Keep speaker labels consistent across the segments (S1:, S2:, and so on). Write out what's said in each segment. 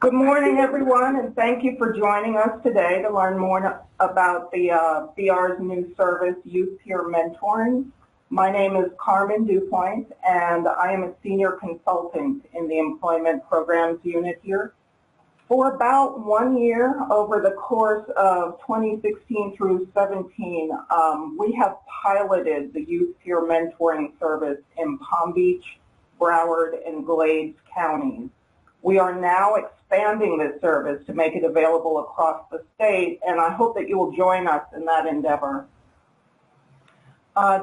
S1: Good morning, everyone, and thank you for joining us today to learn more about the BR's new service, Youth Peer Mentoring. My name is Carmen DuPoint, and I am a senior consultant in the Employment Programs Unit here. For about 1 year, over the course of 2016 through 17, we have piloted the Youth Peer Mentoring service in Palm Beach, Broward, and Glades counties. We are now expanding this service to make it available across the state, and I hope that you will join us in that endeavor.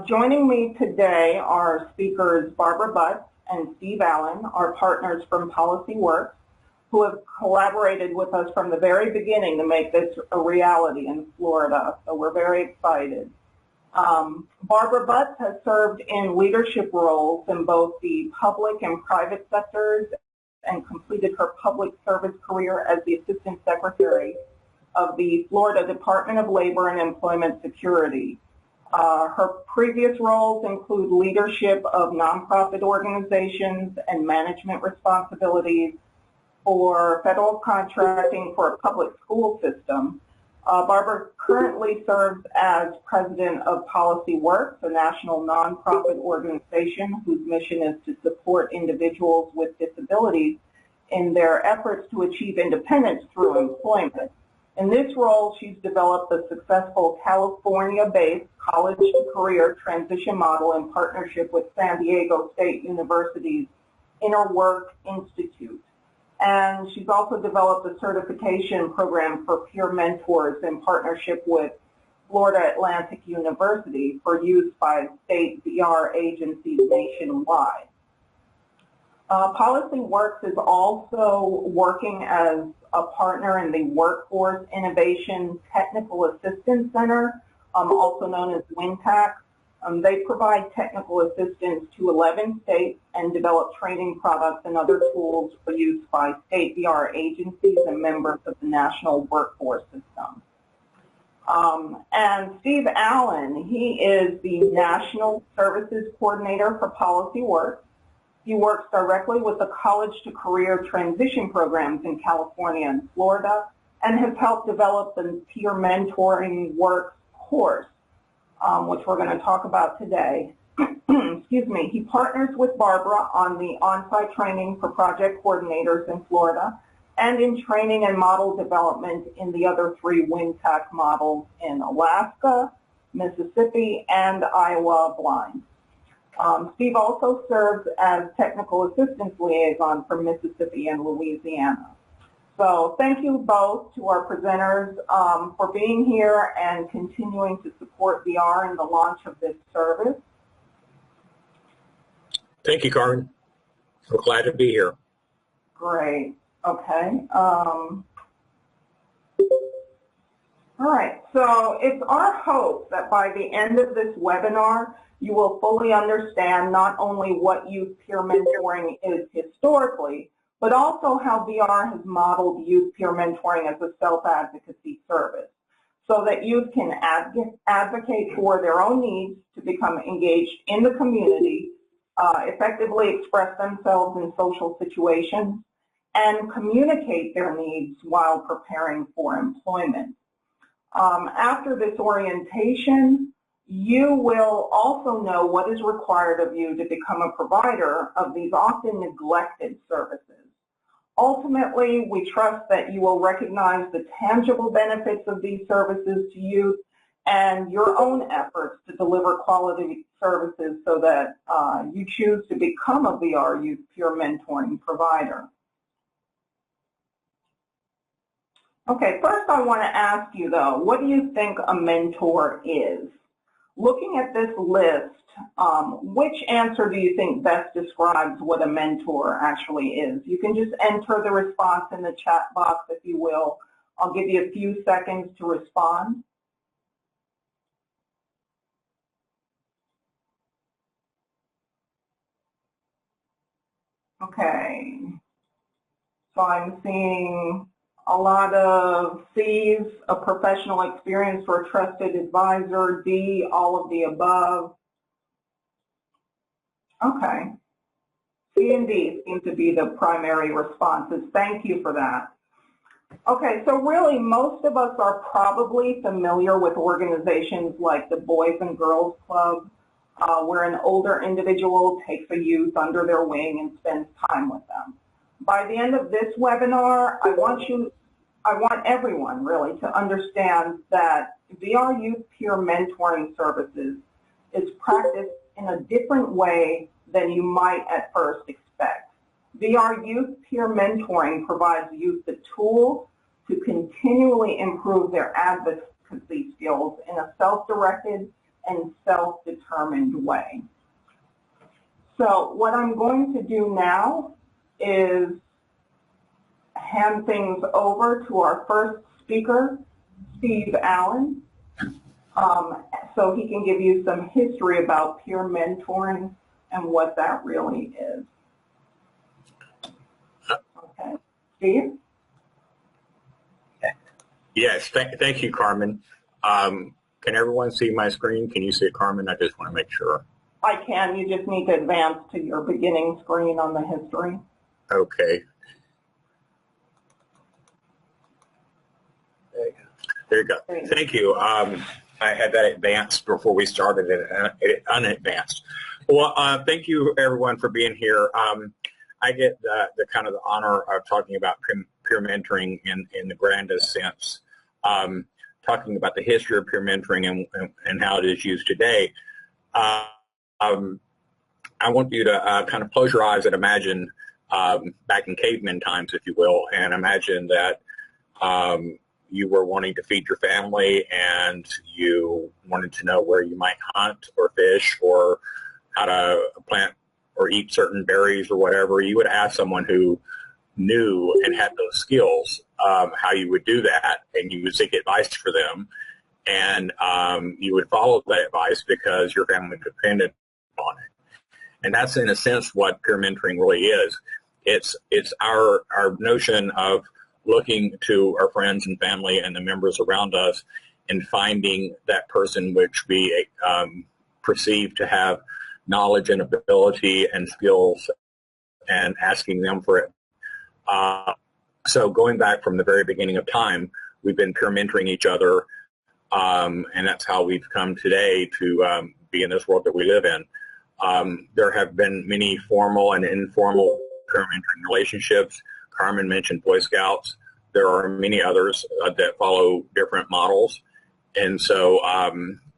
S1: Joining me today are speakers Barbara Butts and Steve Allen, our partners from PolicyWorks, who have collaborated with us from the very beginning to make this a reality in Florida, so we're very excited. Barbara Butts has served in leadership roles in both the public and private sectors and completed her public service career as the Assistant Secretary of the Florida Department of Labor and Employment Security. Her previous roles include leadership of nonprofit organizations and management responsibilities for federal contracting for a public school system. Barbara currently serves as president of PolicyWorks, a national nonprofit organization whose mission is to support individuals with disabilities in their efforts to achieve independence through employment. In this role, she's developed a successful California-based college-to-career transition model in partnership with San Diego State University's Inner Work Institute. And she's also developed a certification program for peer mentors in partnership with Florida Atlantic University for use by state VR agencies nationwide. PolicyWorks is also working as a partner in the Workforce Innovation Technical Assistance Center, also known as WINTAC. They provide technical assistance to 11 states and develop training products and other tools for use by state VR agencies and members of the national workforce system. And Steve Allen, he is the National Services Coordinator for PolicyWorks. He works directly with the college-to-career transition programs in California and Florida and has helped develop the Peer Mentoring Works course, which we're going to talk about today. Excuse me. He partners with Barbara on the on-site training for project coordinators in Florida and in training and model development in the other 3 WINTAC models in Alaska, Mississippi, and Iowa blind. Steve also serves as technical assistance liaison for Mississippi and Louisiana. So thank you both to our presenters for being here and continuing to support VR in the launch of this service.
S2: Thank you, Carmen. We're glad to be here.
S1: Great. Okay. All right. So it's our hope that by the end of this webinar, you will fully understand not only what youth peer mentoring is historically, but also how VR has modeled youth peer mentoring as a self-advocacy service so that youth can advocate for their own needs to become engaged in the community, effectively express themselves in social situations, and communicate their needs while preparing for employment. After this orientation, you will also know what is required of you to become a provider of these often neglected services. Ultimately, we trust that you will recognize the tangible benefits of these services to youth and your own efforts to deliver quality services so that you choose to become a VR Youth Peer Mentoring provider. Okay, first I want to ask you though, what do you think a mentor is? Looking at this list, which answer do you think best describes what a mentor actually is? You can just enter the response in the chat box if you will. I'll give you a few seconds to respond. Okay, so I'm seeing a lot of C's, a professional experience for a trusted advisor, D, all of the above. Okay, C and D seem to be the primary responses. Thank you for that. Okay, so really most of us are probably familiar with organizations like the Boys and Girls Club, where an older individual takes a youth under their wing and spends time with them. By the end of this webinar, I want everyone really to understand that VR Youth Peer Mentoring Services is practiced in a different way than you might at first expect. VR Youth Peer Mentoring provides youth the tools to continually improve their advocacy skills in a self-directed and self-determined way. So what I'm going to do now is hand things over to our first speaker, Steve Allen, so he can give you some history about peer mentoring and what that really is. Okay, Steve?
S2: Yes, thank you, Carmen. Can everyone see my screen? Can you see it, Carmen? I just want to make sure.
S1: I can. You just need to advance to your beginning screen on the history.
S2: Okay. There you go. Thank you. I had that advanced before we started it unadvanced. Well, thank you, everyone, for being here. I get the kind of the honor of talking about peer mentoring in the grandest sense, talking about the history of peer mentoring and how it is used today. I want you to kind of close your eyes and imagine back in caveman times, if you will, and imagine that you were wanting to feed your family and you wanted to know where you might hunt or fish or how to plant or eat certain berries or whatever. You would ask someone who knew and had those skills how you would do that, and you would seek advice for them, and you would follow that advice because your family depended on it. And that's in a sense what peer mentoring really is. It's our notion of looking to our friends and family and the members around us and finding that person which we perceive to have knowledge and ability and skills and asking them for it. So going back from the very beginning of time, we've been peer mentoring each other, and that's how we've come today to be in this world that we live in. There have been many formal and informal peer mentoring relationships. Carmen mentioned Boy Scouts. There are many others that follow different models. And so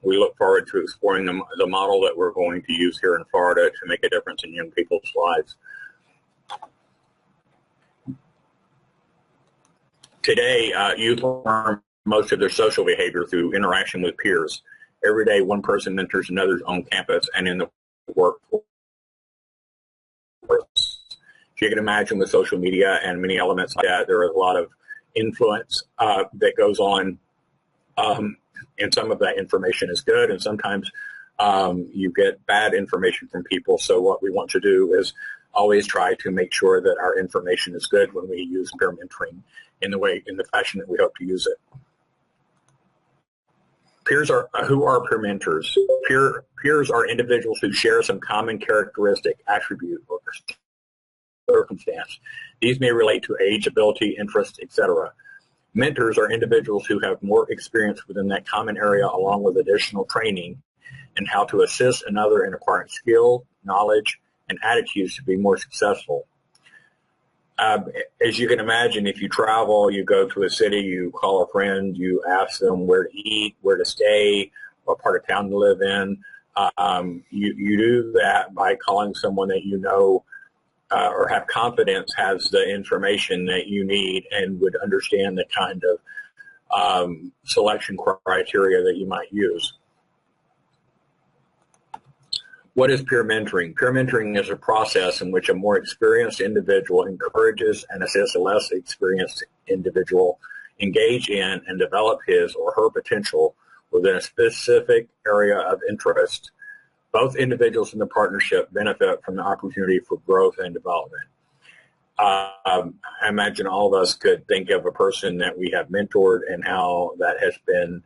S2: we look forward to exploring the model that we're going to use here in Florida to make a difference in young people's lives. Today, youth learn most of their social behavior through interaction with peers. Every day, one person mentors another on campus and in the workforce. You can imagine with social media and many elements like that, there is a lot of influence that goes on, and some of that information is good, and sometimes you get bad information from people. So what we want to do is always try to make sure that our information is good when we use peer mentoring in the fashion that we hope to use it. Who are peer mentors? Peers are individuals who share some common characteristic, attribute, or circumstance. These may relate to age, ability, interest, etc. Mentors are individuals who have more experience within that common area along with additional training in how to assist another in acquiring skill, knowledge, and attitudes to be more successful. As you can imagine, if you travel, you go to a city, you call a friend, you ask them where to eat, where to stay, what part of town to live in. You do that by calling someone that you know or have confidence has the information that you need and would understand the kind of selection criteria that you might use. What is peer mentoring? Peer mentoring is a process in which a more experienced individual encourages and assists a less experienced individual engage in and develop his or her potential within a specific area of interest. Both individuals in the partnership benefit from the opportunity for growth and development. I imagine all of us could think of a person that we have mentored and how that has been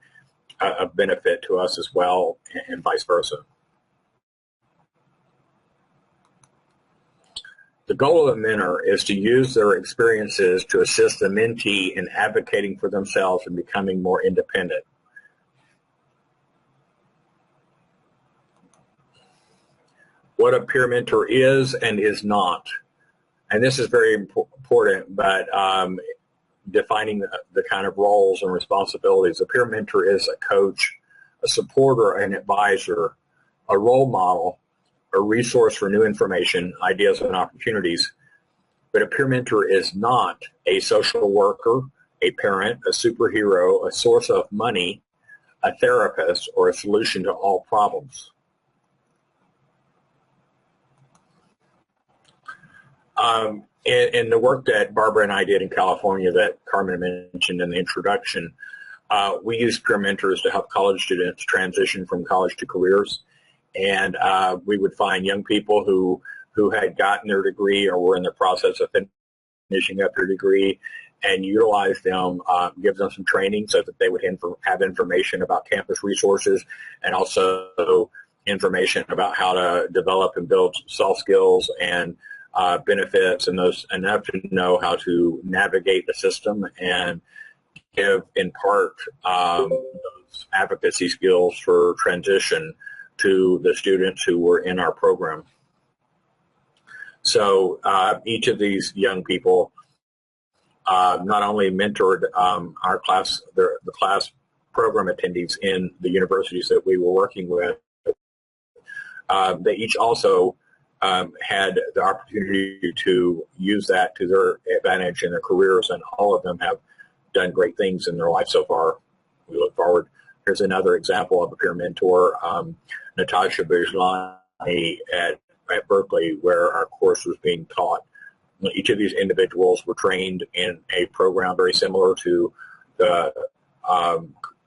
S2: a benefit to us as well, and vice versa. The goal of a mentor is to use their experiences to assist the mentee in advocating for themselves and becoming more independent. What a peer mentor is and is not. And this is very important, but defining the kind of roles and responsibilities. A peer mentor is a coach, a supporter, an advisor, a role model, a resource for new information, ideas, and opportunities. But a peer mentor is not a social worker, a parent, a superhero, a source of money, a therapist, or a solution to all problems. In the work that Barbara and I did in California that Carmen mentioned in the introduction, we used peer mentors to help college students transition from college to careers. And we would find young people who had gotten their degree or were in the process of finishing up their degree and utilize them, give them some training so that they would have information about campus resources and also information about how to develop and build soft skills and benefits and those enough to know how to navigate the system and give in part those advocacy skills for transition to the students who were in our program. So each of these young people not only mentored our class, the class program attendees in the universities that we were working with, they each also had the opportunity to use that to their advantage in their careers, and all of them have done great things in their life so far. We look forward. Here's another example of a peer mentor, Natasha Bijlani at Berkeley, where our course was being taught. Each of these individuals were trained in a program very similar to the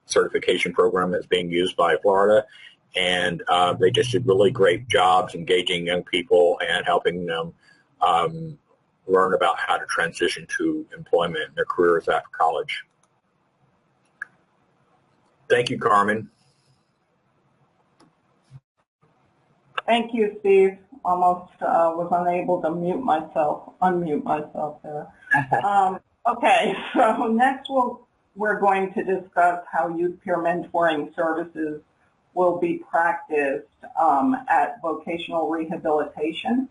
S2: certification program that's being used by Florida. And they just did really great jobs engaging young people and helping them learn about how to transition to employment in their careers after college. Thank you, Carmen.
S1: Thank you, Steve. Almost was unable to unmute myself there. Okay, so next we're going to discuss how youth peer mentoring services will be practiced at vocational rehabilitation.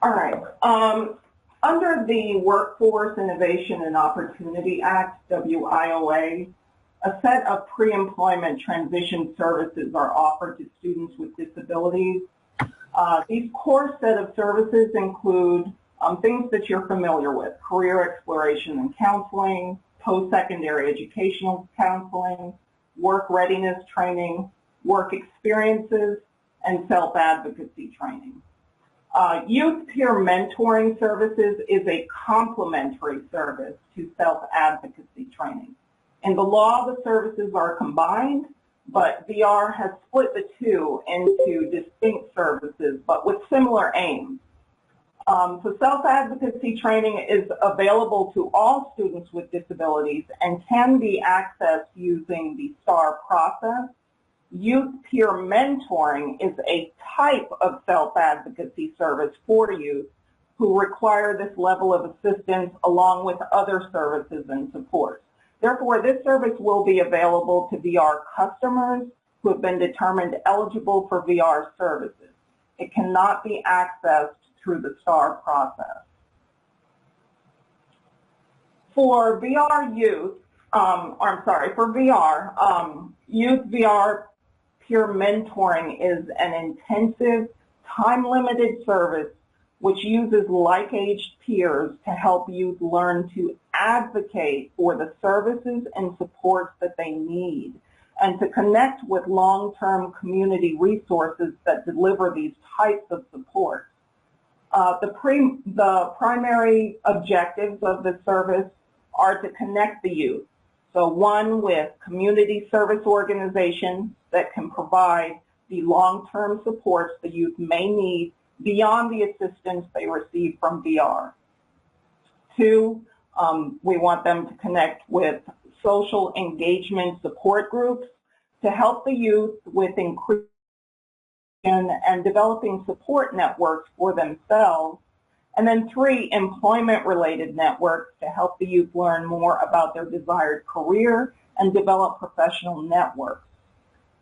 S1: All right. Under the Workforce Innovation and Opportunity Act, WIOA, a set of pre-employment transition services are offered to students with disabilities. These core set of services include things that you're familiar with: career exploration and counseling, post-secondary educational counseling, work readiness training, work experiences, and self-advocacy training. Youth peer mentoring services is a complementary service to self-advocacy training. In the law, the services are combined, but VR has split the two into distinct services, but with similar aims. So self-advocacy training is available to all students with disabilities and can be accessed using the STAR process. Youth peer mentoring is a type of self-advocacy service for youth who require this level of assistance along with other services and supports. Therefore, this service will be available to VR customers who have been determined eligible for VR services. It cannot be accessed through the STAR process. For VR youth, for VR, youth VR peer mentoring is an intensive, time-limited service which uses like-aged peers to help youth learn to advocate for the services and supports that they need and to connect with long-term community resources that deliver these types of support. The primary objectives of the service are to connect the youth. So one, with community service organizations that can provide the long-term supports the youth may need beyond the assistance they receive from VR. Two, we want them to connect with social engagement support groups to help the youth with increased and developing support networks for themselves. And then 3, employment-related networks to help the youth learn more about their desired career and develop professional networks.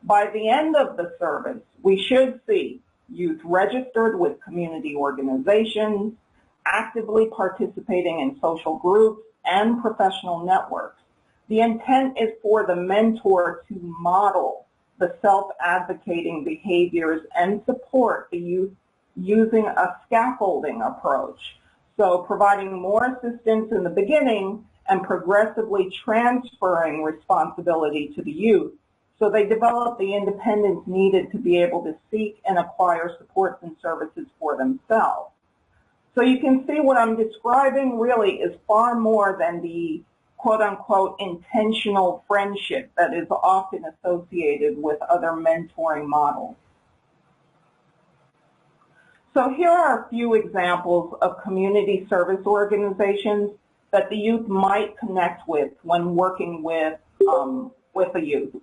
S1: By the end of the service, we should see youth registered with community organizations, actively participating in social groups and professional networks. The intent is for the mentor to model the self-advocating behaviors and support the youth using a scaffolding approach. So providing more assistance in the beginning and progressively transferring responsibility to the youth so they develop the independence needed to be able to seek and acquire supports and services for themselves. So you can see what I'm describing really is far more than the quote-unquote intentional friendship that is often associated with other mentoring models. So here are a few examples of community service organizations that the youth might connect with when working with a youth,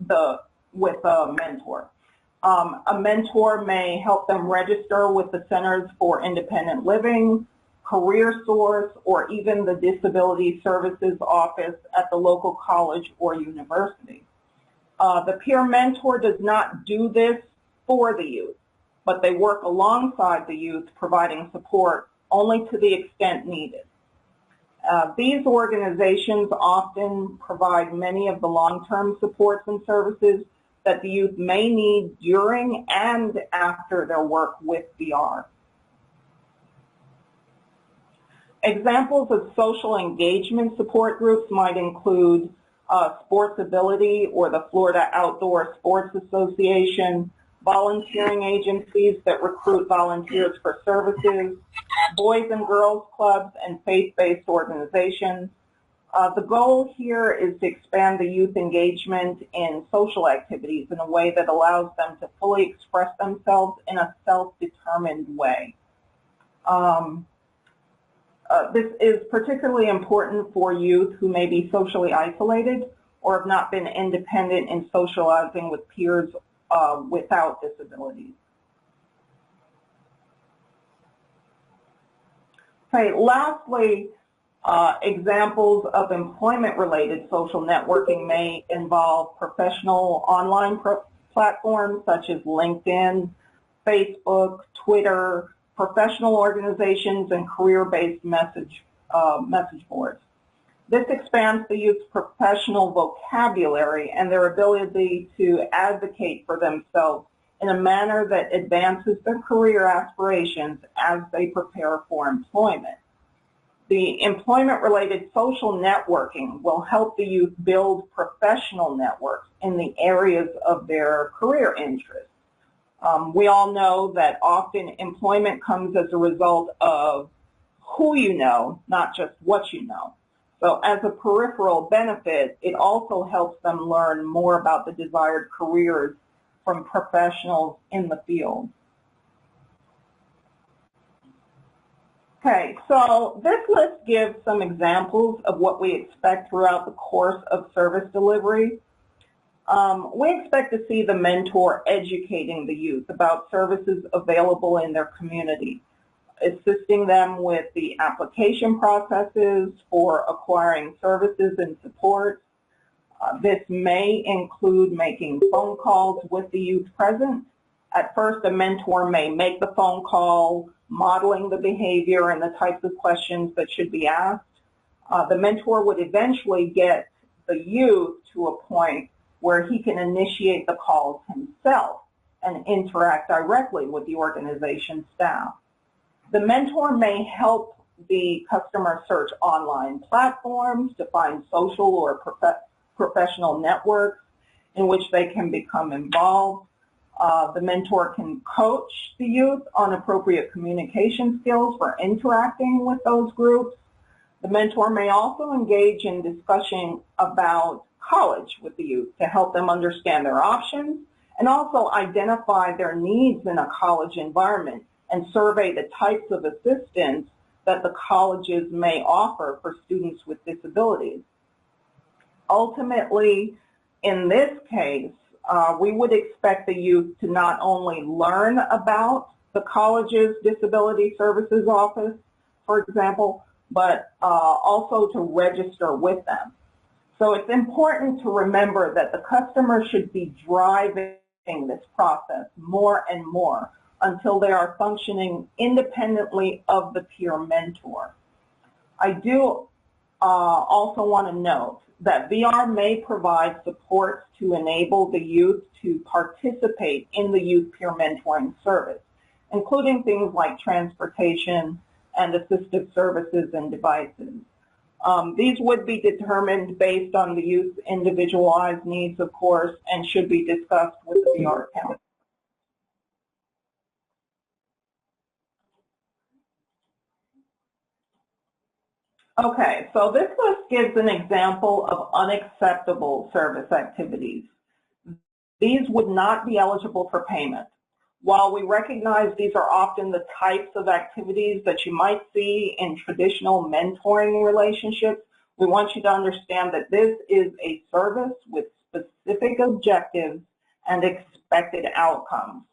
S1: with a mentor. A mentor may help them register with the Centers for Independent Living, Career Source, or even the Disability Services Office at the local college or university. The peer mentor does not do this for the youth, but they work alongside the youth, providing support only to the extent needed. These organizations often provide many of the long-term supports and services that the youth may need during and after their work with VR. Examples of social engagement support groups might include Sportsability or the Florida Outdoor Sports Association, volunteering agencies that recruit volunteers for services, boys and girls clubs, and faith-based organizations. The goal here is to expand the youth engagement in social activities in a way that allows them to fully express themselves in a self-determined way. This is particularly important for youth who may be socially isolated or have not been independent in socializing with peers without disabilities. Okay, lastly, examples of employment-related social networking may involve professional online platforms such as LinkedIn, Facebook, Twitter, professional organizations, and career-based message boards. This expands the youth's professional vocabulary and their ability to advocate for themselves in a manner that advances their career aspirations as they prepare for employment. The employment-related social networking will help the youth build professional networks in the areas of their career interests. We all know that often employment comes as a result of who you know, not just what you know. So as a peripheral benefit, it also helps them learn more about the desired careers from professionals in the field. Okay, so this list gives some examples of what we expect throughout the course of service delivery. We expect to see the mentor educating the youth about services available in their community, assisting them with the application processes for acquiring services and support. This may include making phone calls with the youth present. At first, a mentor may make the phone call, modeling the behavior and the types of questions that should be asked. The mentor would eventually get the youth to a point where he can initiate the calls himself and interact directly with the organization staff. The mentor may help the customer search online platforms to find social or professional networks in which they can become involved. The mentor can coach the youth on appropriate communication skills for interacting with those groups. The mentor may also engage in discussion about college with the youth to help them understand their options and also identify their needs in a college environment and survey the types of assistance that the colleges may offer for students with disabilities. Ultimately, in this case, We would expect the youth to not only learn about the college's Disability Services Office, for example, but also to register with them. So it's important to remember that the customer should be driving this process more and more until they are functioning independently of the peer mentor. I do also want to note that VR may provide supports to enable the youth to participate in the youth peer mentoring service, including things like transportation and assistive services and devices. These would be determined based on the youth's individualized needs, of course, and should be discussed with the VR counselor. Okay, so this list gives an example of unacceptable service activities. These would not be eligible for payment. While we recognize these are often the types of activities that you might see in traditional mentoring relationships, we want you to understand that this is a service with specific objectives and expected outcomes.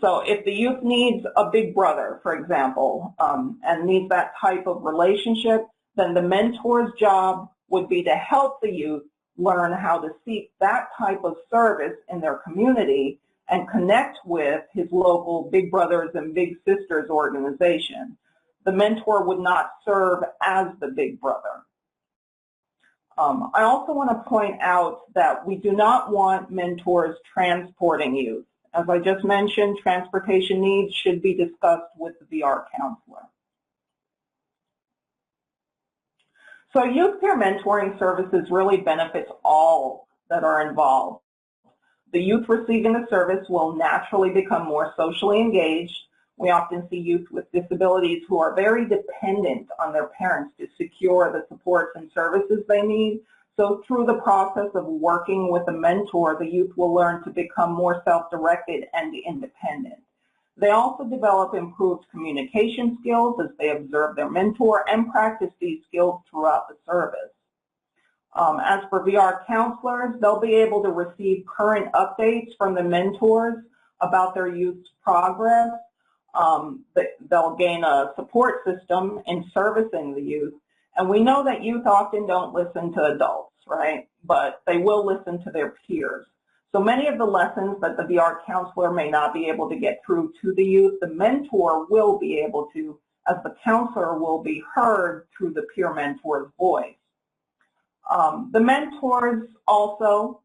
S1: So if the youth needs a big brother, for example, and needs that type of relationship, then the mentor's job would be to help the youth learn how to seek that type of service in their community and connect with his local Big Brothers and Big Sisters organization. The mentor would not serve as the big brother. I also want to point out that we do not want mentors transporting youth. As I just mentioned, transportation needs should be discussed with the VR counselor. So youth peer mentoring services really benefits all that are involved. The youth receiving the service will naturally become more socially engaged. We often see youth with disabilities who are very dependent on their parents to secure the supports and services they need. So through the process of working with a mentor, the youth will learn to become more self-directed and independent. They also develop improved communication skills as they observe their mentor and practice these skills throughout the service. As for VR counselors, they'll be able to receive current updates from the mentors about their youth's progress. They'll gain a support system in servicing the youth. And we know that youth often don't listen to adults, right? But they will listen to their peers. So many of the lessons that the VR counselor may not be able to get through to the youth, the mentor will be able to, as the counselor will be heard through the peer mentor's voice. The mentors also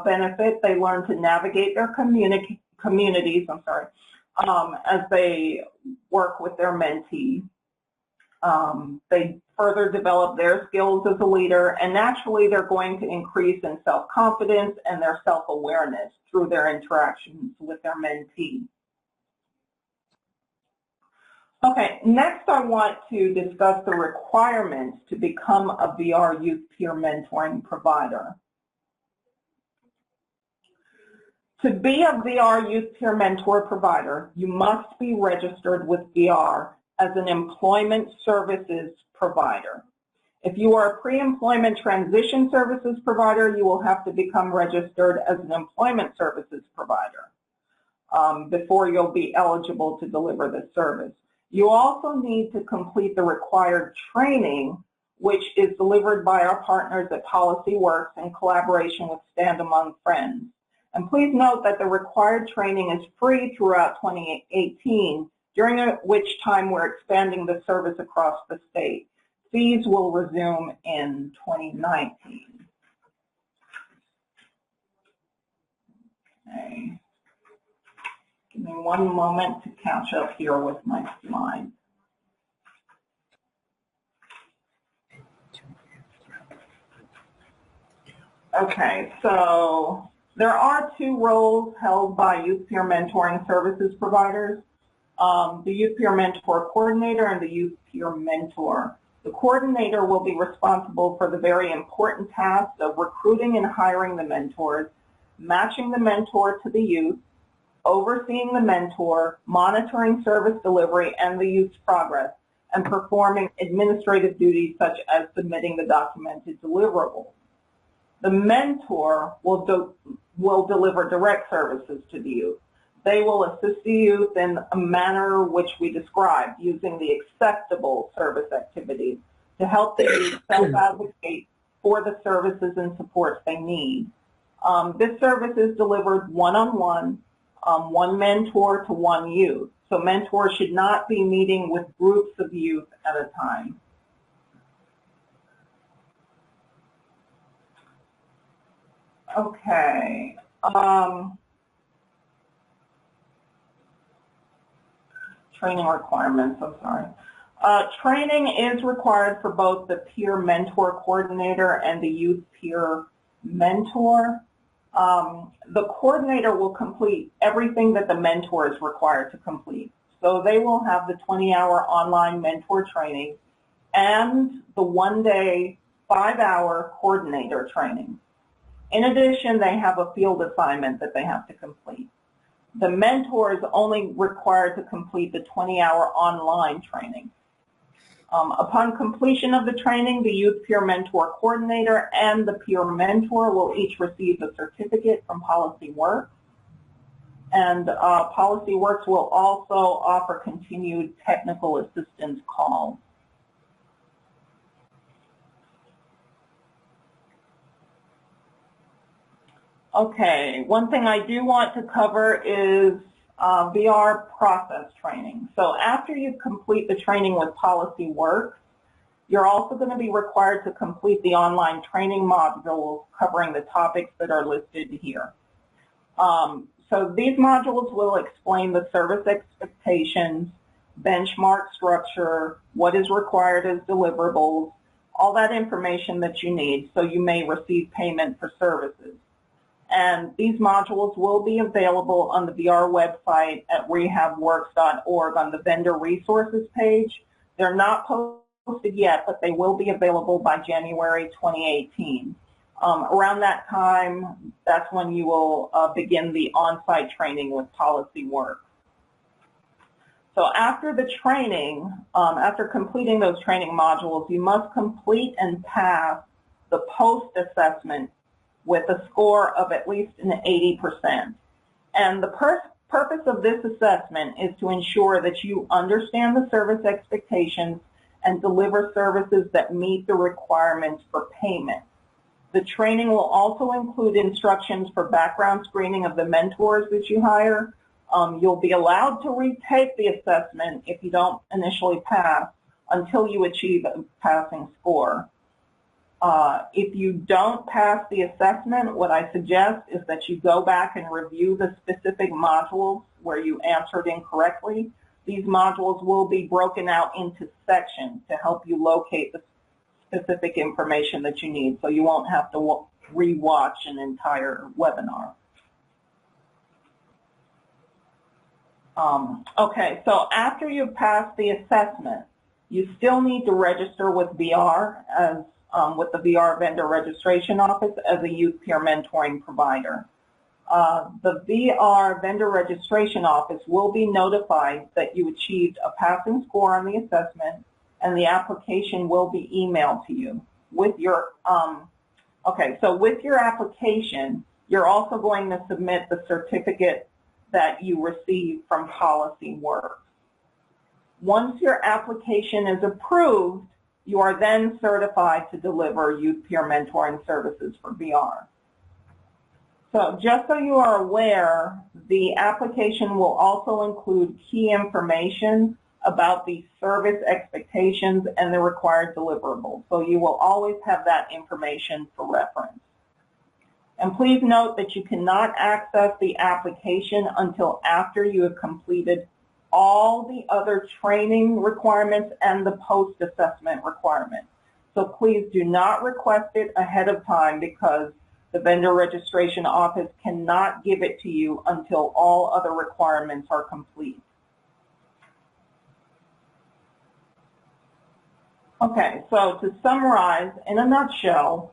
S1: benefit. They learn to navigate their communities, as they work with their mentee. They further develop their skills as a leader, and naturally they're going to increase in self-confidence and their self-awareness through their interactions with their mentee. Okay, next I want to discuss the requirements to become a VR youth peer mentoring provider. To be a VR youth peer mentor provider, you must be registered with VR as an employment services provider. If you are a pre-employment transition services provider, you will have to become registered as an employment services provider before you'll be eligible to deliver this service. You also need to complete the required training, which is delivered by our partners at PolicyWorks in collaboration with Stand Among Friends. And please note that the required training is free throughout 2018, during which time we're expanding the service across the state. Fees will resume in 2019. Okay. Give me one moment to catch up here with my slides. Okay, so there are two roles held by youth peer mentoring services providers, the youth peer mentor coordinator and the youth peer mentor. The coordinator will be responsible for the very important tasks of recruiting and hiring the mentors, matching the mentor to the youth, overseeing the mentor, monitoring service delivery and the youth's progress, and performing administrative duties such as submitting the documented deliverables. The mentor will will deliver direct services to the youth. They will assist the youth in a manner which we described, using the acceptable service activities to help the youth self-advocate for the services and supports they need. This service is delivered one-on-one, one mentor to one youth. So mentors should not be meeting with groups of youth at a time. Okay. Training requirements, I'm sorry. Training is required for both the peer mentor coordinator and the youth peer mentor. The coordinator will complete everything that the mentor is required to complete. So they will have the 20-hour online mentor training and the one-day, 5-hour coordinator training. In addition, they have a field assignment that they have to complete. The mentor is only required to complete the 20-hour online training. Upon completion of the training, the youth peer mentor coordinator and the peer mentor will each receive a certificate from PolicyWorks. And PolicyWorks will also offer continued technical assistance calls. Okay, one thing I do want to cover is VR process training. So after you complete the training with PolicyWorks, you're also going to be required to complete the online training modules covering the topics that are listed here. So these modules will explain the service expectations, benchmark structure, what is required as deliverables, all that information that you need so you may receive payment for services. And these modules will be available on the VR website at rehabworks.org on the vendor resources page. They're not posted yet, but they will be available by January 2018. Around that time, that's when you will begin the on-site training with PolicyWorks. So after the training, after completing those training modules, you must complete and pass the post-assessment with a score of at least an 80%. And the purpose of this assessment is to ensure that you understand the service expectations and deliver services that meet the requirements for payment. The training will also include instructions for background screening of the mentors that you hire. You'll be allowed to retake the assessment if you don't initially pass until you achieve a passing score. If you don't pass the assessment, what I suggest is that you go back and review the specific modules where you answered incorrectly. These modules will be broken out into sections to help you locate the specific information that you need, so you won't have to re-watch an entire webinar. Okay, so after you've passed the assessment, you still need to register with VR as with the VR Vendor Registration Office as a youth peer mentoring provider. The VR Vendor Registration Office will be notified that you achieved a passing score on the assessment, and the application will be emailed to you. With your, so with your application, you're also going to submit the certificate that you received from PolicyWorks. Once your application is approved, you are then certified to deliver youth peer mentoring services for VR. So just so you are aware, the application will also include key information about the service expectations and the required deliverables. So you will always have that information for reference. And please note that you cannot access the application until after you have completed all the other training requirements and the post-assessment requirements. So please do not request it ahead of time because the Vendor Registration Office cannot give it to you until all other requirements are complete. Okay, so to summarize, in a nutshell,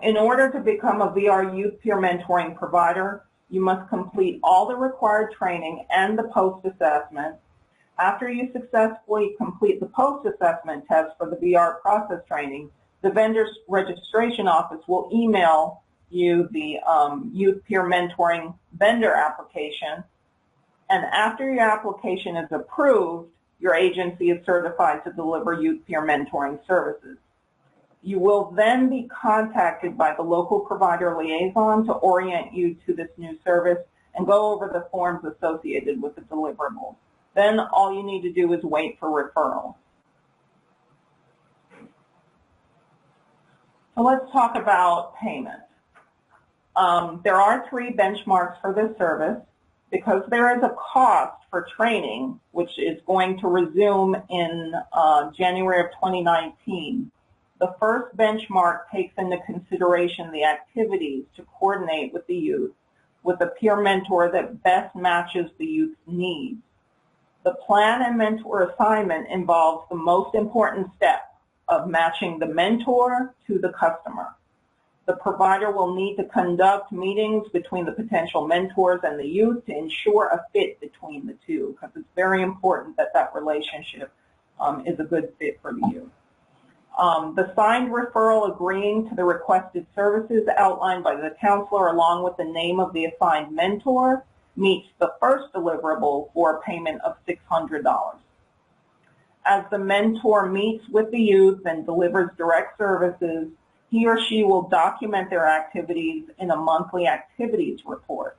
S1: in order to become a VR youth peer mentoring provider, you must complete all the required training and the post-assessment. After you successfully complete the post-assessment test for the VR process training, the Vendor Registration Office will email you the Youth Peer Mentoring Vendor application. And after your application is approved, your agency is certified to deliver youth peer mentoring services. You will then be contacted by the local provider liaison to orient you to this new service and go over the forms associated with the deliverables. Then all you need to do is wait for referral. So let's talk about payment. There are 3 benchmarks for this service. Because there is a cost for training, which is going to resume in January of 2019, the first benchmark takes into consideration the activities to coordinate with the youth with a peer mentor that best matches the youth's needs. The plan and mentor assignment involves the most important step of matching the mentor to the customer. The provider will need to conduct meetings between the potential mentors and the youth to ensure a fit between the two, because it's very important that that relationship is a good fit for the youth. The signed referral agreeing to the requested services outlined by the counselor along with the name of the assigned mentor meets the first deliverable for a payment of $600. As the mentor meets with the youth and delivers direct services, he or she will document their activities in a monthly activities report.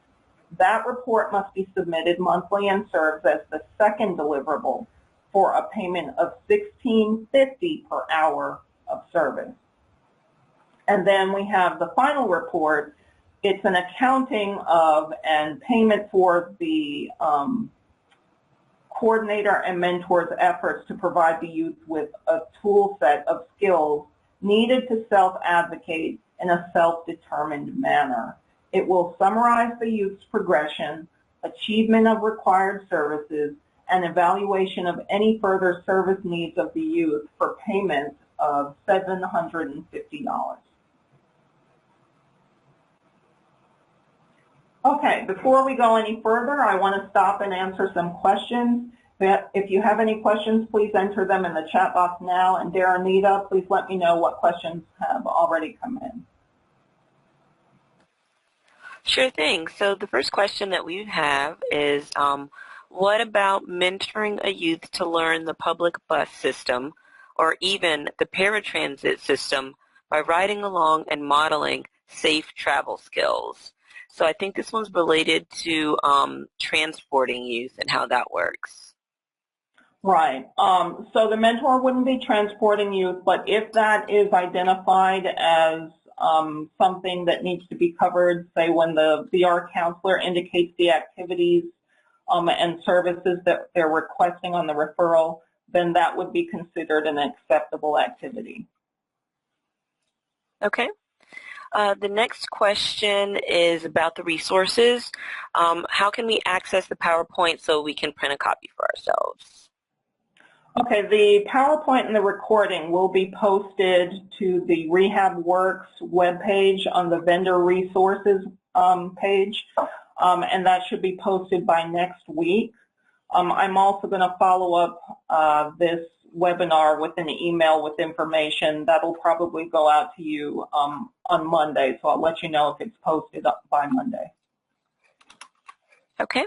S1: That report must be submitted monthly and serves as the second deliverable for a payment of $16.50 per hour of service. And then we have the final report. It's an accounting of and payment for the coordinator and mentor's efforts to provide the youth with a tool set of skills needed to self-advocate in a self-determined manner. It will summarize the youth's progression, achievement of required services, and evaluation of any further service needs of the youth for payment of $750. Okay, before we go any further, I want to stop and answer some questions. If you have any questions, please enter them in the chat box now. And Daranita, please let me know what questions have already come in.
S3: Sure thing. So the first question that we have is, what about mentoring a youth to learn the public bus system or even the paratransit system by riding along and modeling safe travel skills? So I think this one's related to transporting youth and how that works.
S1: Right. So the mentor wouldn't be transporting youth, but if that is identified as something that needs to be covered, say when the VR counselor indicates the activities and services that they're requesting on the referral, then that would be considered an acceptable activity.
S3: Okay. The next question is about the resources. How can we access the PowerPoint so we can print a copy for ourselves?
S1: Okay, the PowerPoint and the recording will be posted to the Rehab Works webpage on the vendor resources page, and that should be posted by next week. I'm also going to follow up this webinar with an email with information that'll probably go out to you on Monday, so I'll let you know if it's posted up by Monday.
S3: Okay.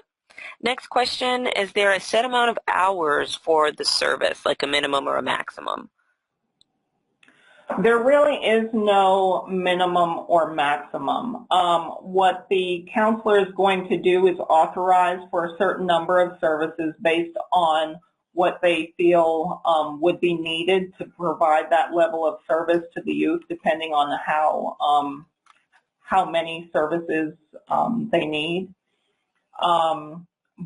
S3: Next question, is there a set amount of hours for the service, like a minimum or a maximum?
S1: There really is no minimum or maximum. What the counselor is going to do is authorize for a certain number of services based on what they feel would be needed to provide that level of service to the youth, depending on how many services they need.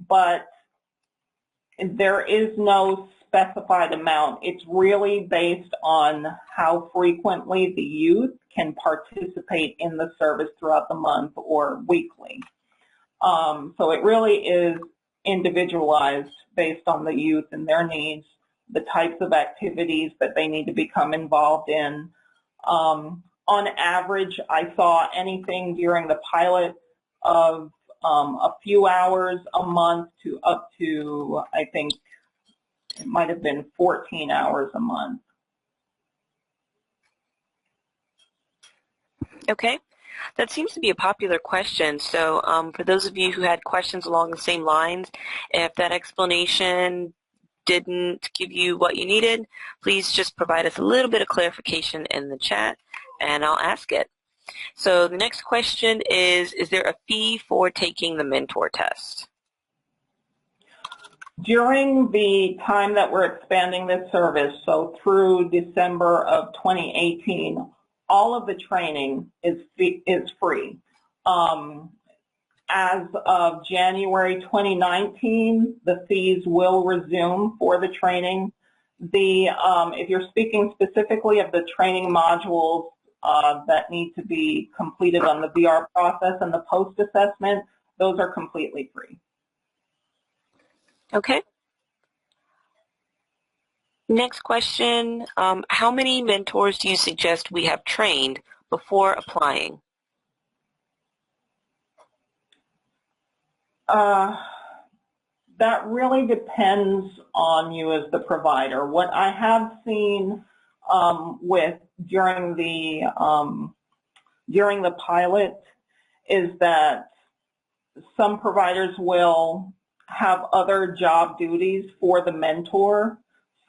S1: But there is no specified amount. It's really based on how frequently the youth can participate in the service throughout the month or weekly. So it really is individualized based on the youth and their needs, the types of activities that they need to become involved in. On average, I saw anything during the pilot of a few hours a month to up to, I think it might have been 14 hours a month.
S3: Okay. That seems to be a popular question. So for those of you who had questions along the same lines, if that explanation didn't give you what you needed, please just provide us a little bit of clarification in the chat, and I'll ask it. So the next question is there a fee for taking the mentor test?
S1: During the time that we're expanding this service, so through December of 2018, all of the training is free. As of January 2019, the fees will resume for the training. If you're speaking specifically of the training modules that need to be completed on the VR process and the post-assessment, those are completely free.
S3: Okay. Next question, how many mentors do you suggest we have trained before applying?
S1: That really depends on you as the provider. What I have seen during the pilot is that some providers will have other job duties for the mentor,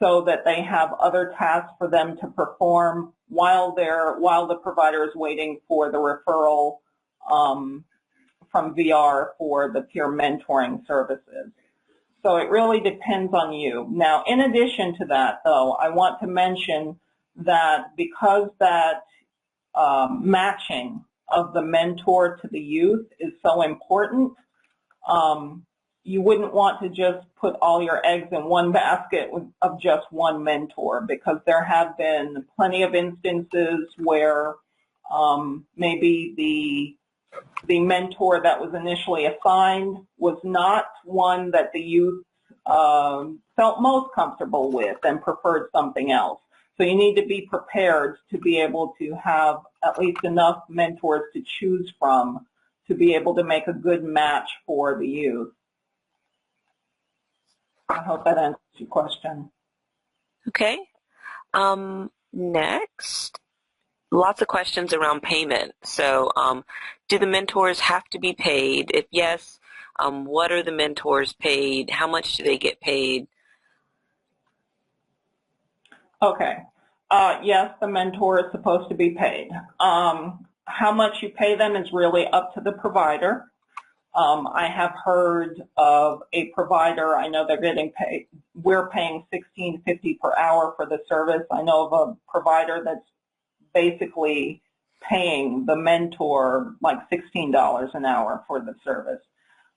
S1: so that they have other tasks for them to perform while the provider is waiting for the referral from VR for the peer mentoring services. So it really depends on you. Now, in addition to that, though, I want to mention that because that matching of the mentor to the youth is so important, you wouldn't want to just put all your eggs in one basket of just one mentor, because there have been plenty of instances where maybe the mentor that was initially assigned was not one that the youth felt most comfortable with and preferred something else. So you need to be prepared to be able to have at least enough mentors to choose from to be able to make a good match for the youth. I hope that answers your question.
S3: Okay. Next, lots of questions around payment. So do the mentors have to be paid? If yes, what are the mentors paid? How much do they get paid?
S1: Okay. Yes, the mentor is supposed to be paid. How much you pay them is really up to the provider. I have heard of a provider, I know they're getting paid, we're paying $16.50 per hour for the service. I know of a provider that's basically paying the mentor like $16 an hour for the service.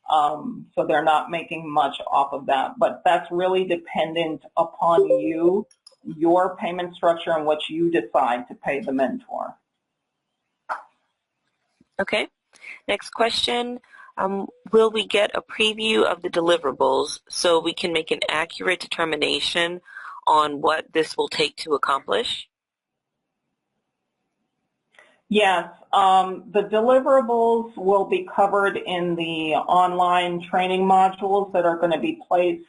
S1: So they're not making much off of that, but that's really dependent upon you, your payment structure, and what you decide to pay the mentor.
S3: Okay. Next question. Will we get a preview of the deliverables so we can make an accurate determination on what this will take to accomplish?
S1: Yes, the deliverables will be covered in the online training modules that are going to be placed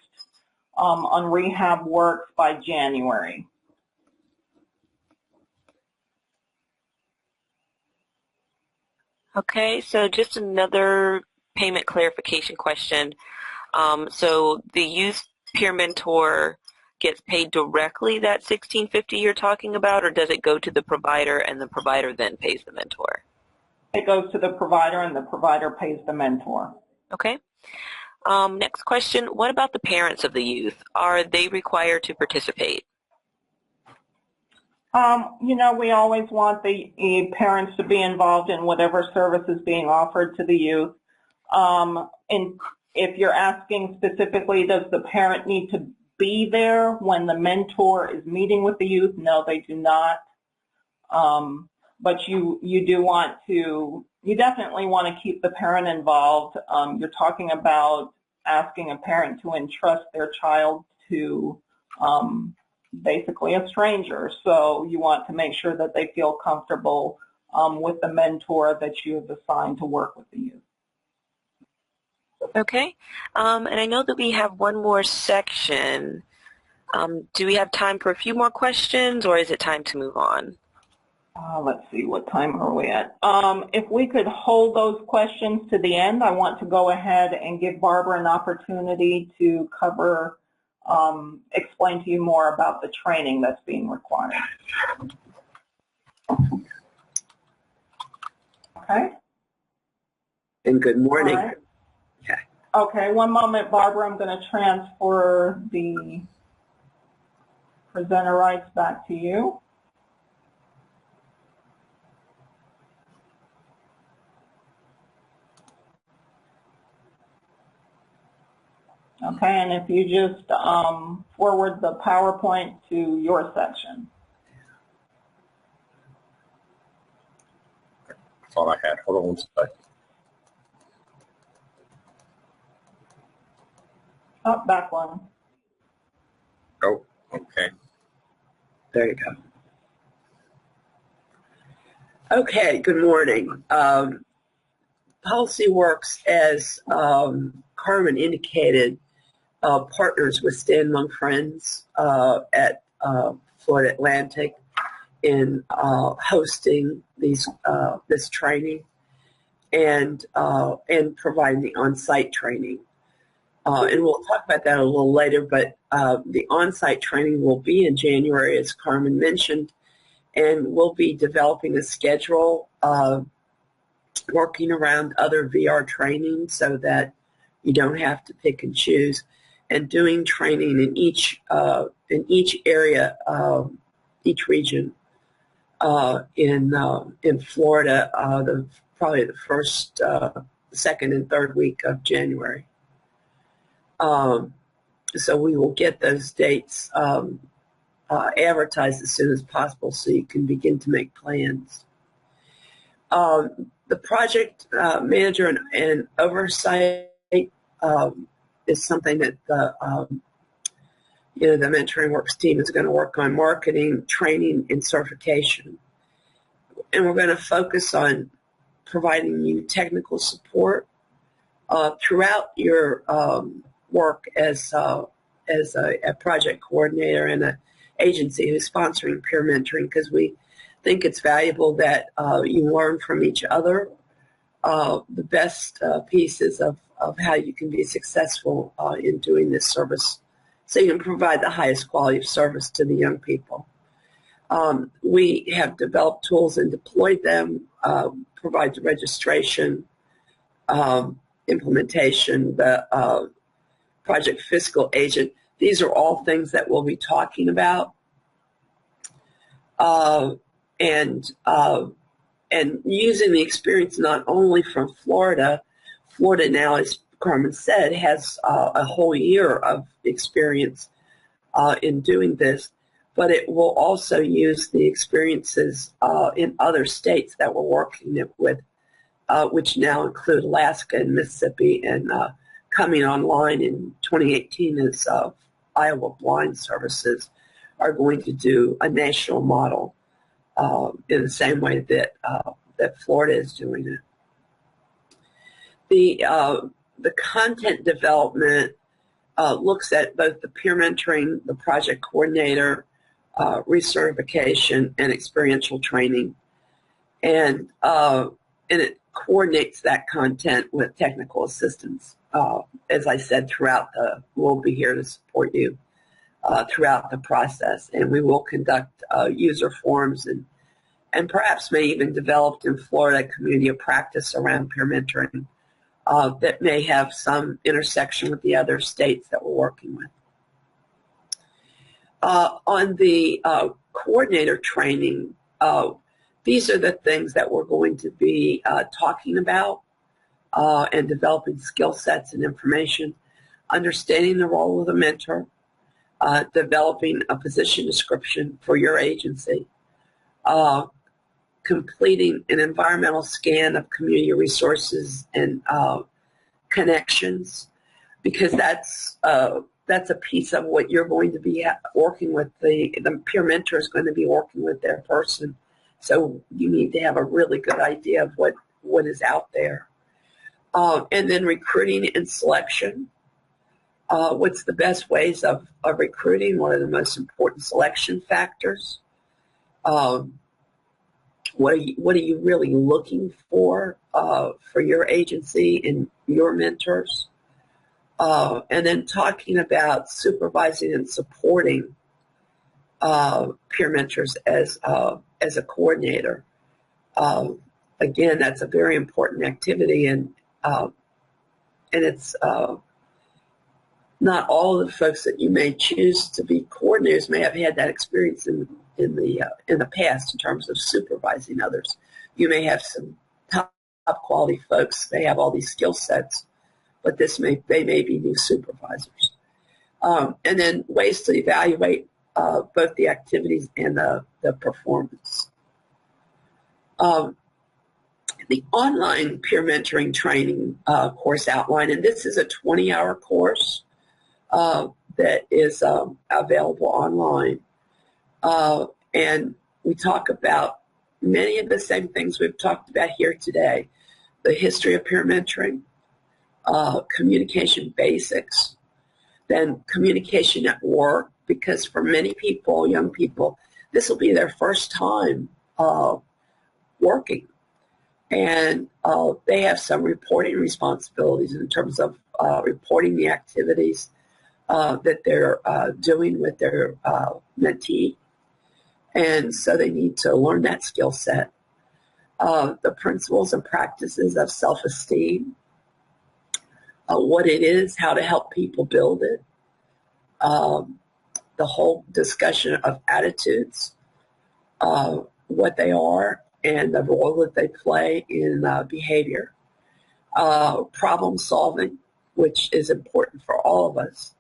S1: on RehabWorks by January.
S3: Okay, so just another payment clarification question. So the youth peer mentor gets paid directly, that $16.50 you're talking about, or does it go to the provider and the provider then pays the mentor?
S1: It goes to the provider and the provider pays the mentor.
S3: Okay. Next question, what about the parents of the youth? Are they required to participate?
S1: You know, we always want the parents to be involved in whatever service is being offered to the youth. And if you're asking specifically, does the parent need to be there when the mentor is meeting with the youth? No, they do not. But you definitely want to keep the parent involved. You're talking about asking a parent to entrust their child to basically a stranger. So you want to make sure that they feel comfortable with the mentor that you have assigned to work with the youth.
S3: Okay. And I know that we have one more section. Do we have time for a few more questions, or is it time to move on?
S1: Let's see, what time are we at? If we could hold those questions to the end, I want to go ahead and give Barbara an opportunity to cover, explain to you more about the training that's being required. Okay.
S4: And good morning.
S1: Right. Okay, one moment, Barbara. I'm going to transfer the presenter rights back to you. Okay, and if you just forward the PowerPoint to your section.
S2: That's all I had. Hold on one second.
S1: Oh, back one.
S2: Oh, okay.
S4: There you go. Okay, good morning. Policy Works, as Carmen indicated, partners with Stand Among Friends at Florida Atlantic in hosting this training and providing the on-site training. And we'll talk about that a little later, but the on-site training will be in January, as Carmen mentioned, and we'll be developing a schedule, working around other VR training so that you don't have to pick and choose, and doing training in each area, each region. In Florida, probably the first, second, and third week of January. So we will get those dates advertised as soon as possible so you can begin to make plans. The project manager and oversight is something that the Mentoring Works team is going to work on: marketing, training, and certification. And we're going to focus on providing you technical support throughout your work as a project coordinator and an agency who's sponsoring peer mentoring, because we think it's valuable that you learn from each other the best pieces of how you can be successful in doing this service, so you can provide the highest quality of service to the young people. We have developed tools and deployed them, provide the registration, implementation, the project fiscal agent. These are all things that we'll be talking about. And using the experience not only from Florida. Florida now, as Carmen said, has a whole year of experience in doing this, but it will also use the experiences in other states that we're working with, which now include Alaska and Mississippi, and coming online in 2018 is Iowa Blind Services are going to do a national model in the same way that Florida is doing it. The content development looks at both the peer mentoring, the project coordinator, recertification, and experiential training, and it coordinates that content with technical assistance. As I said, we'll be here to support you throughout the process, and we will conduct user forums and perhaps may even develop in Florida a community of practice around peer mentoring that may have some intersection with the other states that we're working with. On the coordinator training, these are the things that we're going to be talking about and developing skill sets and information, understanding the role of the mentor, developing a position description for your agency, completing an environmental scan of community resources and connections, because that's a piece of what you're going to be working with. The peer mentor is going to be working with their person, so you need to have a really good idea of what is out there. And then recruiting and selection. What's the best ways of recruiting? What are the most important selection factors? what are you really looking for your agency and your mentors? And then talking about supervising and supporting peer mentors as a coordinator. Again, that's a very important activity, and it's not all of the folks that you may choose to be coordinators may have had that experience in the past in terms of supervising others. You may have some top quality folks. They have all these skill sets, but they may be new supervisors. And then ways to evaluate both the activities and the performance. The online peer mentoring training course outline, and this is a 20-hour course that is available online. And we talk about many of the same things we've talked about here today. The history of peer mentoring, communication basics, then communication at work, because for many people, young people, this will be their first time working. And they have some reporting responsibilities in terms of reporting the activities that they're doing with their mentee. And so they need to learn that skill set. The principles and practices of self-esteem, what it is, how to help people build it, the whole discussion of attitudes, what they are, and the role that they play in behavior, problem solving, which is important for all of us.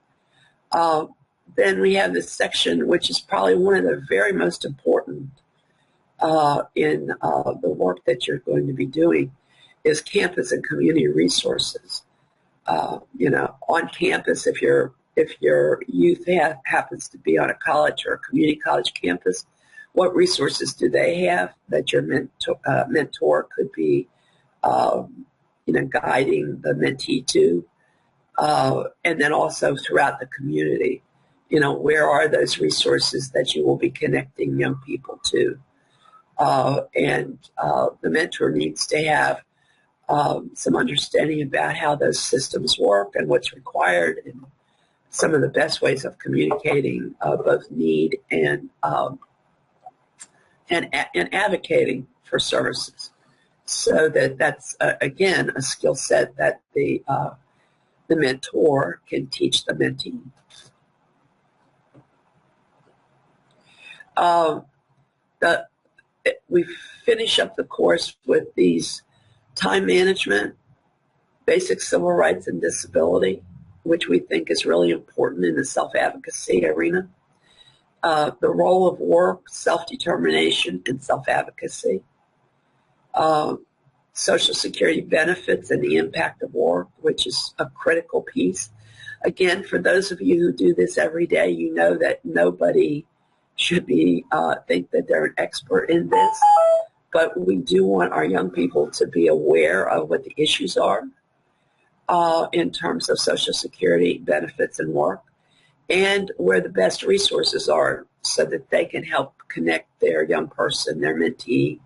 S4: Then we have this section, which is probably one of the very most important in the work that you're going to be doing, is campus and community resources. On campus, if your youth happens to be on a college or a community college campus, what resources do they have that your mentor could be, guiding the mentee to? And then also throughout the community, where are those resources that you will be connecting young people to? And the mentor needs to have some understanding about how those systems work and what's required, and some of the best ways of communicating both need and advocating for services. So that's again a skill set that the mentor can teach the mentee. We finish up the course with these: time management, basic civil rights and disability, which we think is really important in the self-advocacy arena. The role of work, self-determination, and self-advocacy. Social Security benefits and the impact of work, which is a critical piece. Again, for those of you who do this every day, you know that nobody should be think that they're an expert in this, but we do want our young people to be aware of what the issues are in terms of Social Security benefits and work, and where the best resources are so that they can help connect their young person, their mentee,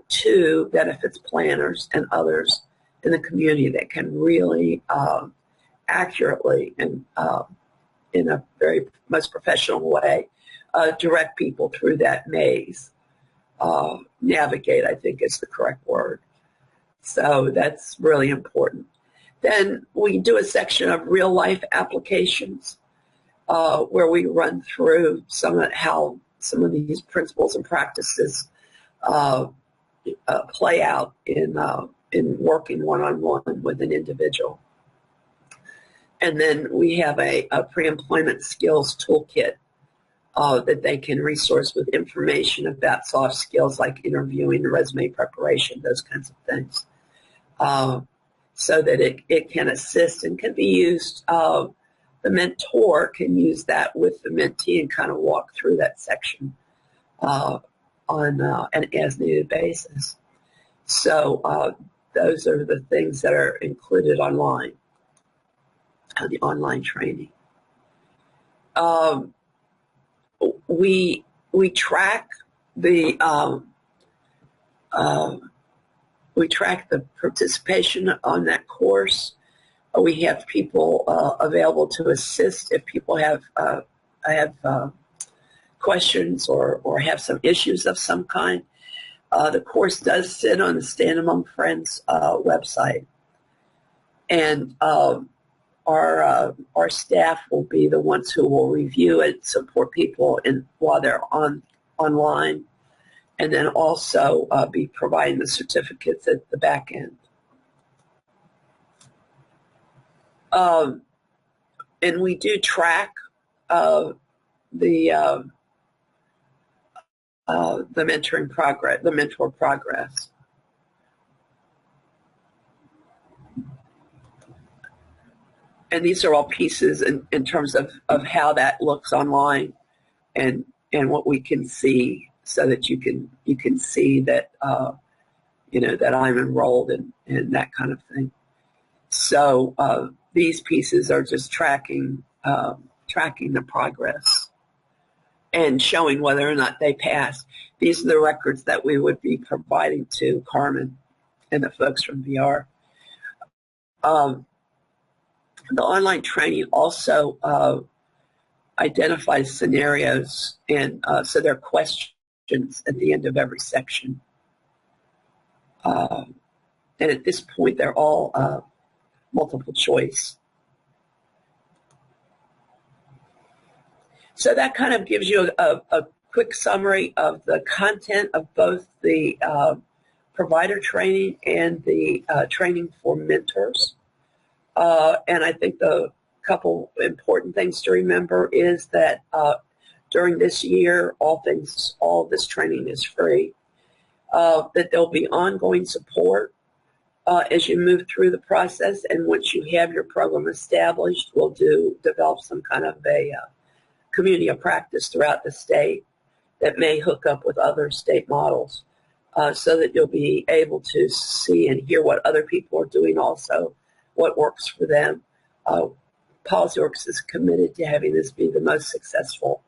S4: to benefits planners and others in the community that can really accurately and in a very most professional way direct people through that maze. Navigate, I think, is the correct word. So that's really important. Then we do a section of real life applications where we run through how some of these principles and practices play out in working one-on-one with an individual. And then we have a pre-employment skills toolkit that they can resource with information about soft skills like interviewing, resume preparation, those kinds of things, so that it can assist and can be used. The mentor can use that with the mentee and kind of walk through that section on an as-needed basis. So those are the things that are included online, the online training. We track the We track the participation on that course. We have people available to assist if people have questions or have some issues of some kind. The course does sit on the Stand Among Friends website, and our staff will be the ones who will review it, support people while they're online, and then also be providing the certificates at the back end. And we do track the mentoring progress, the mentor progress. And these are all pieces in terms of how that looks online and what we can see, so that you can see that that I'm enrolled and that kind of thing. So these pieces are just tracking the progress and showing whether or not they pass. These are the records that we would be providing to Carmen and the folks from VR. The online training also identifies scenarios, and so there are questions at the end of every section. And at this point, they're all multiple choice. So that kind of gives you a quick summary of the content of both the provider training and the training for mentors. And I think the couple important things to remember is that during this year, all of this training is free. That there'll be ongoing support as you move through the process, and once you have your program established, we'll develop some kind of a community of practice throughout the state that may hook up with other state models, so that you'll be able to see and hear what other people are doing, also what works for them. PolicyWorks is committed to having this be the most successful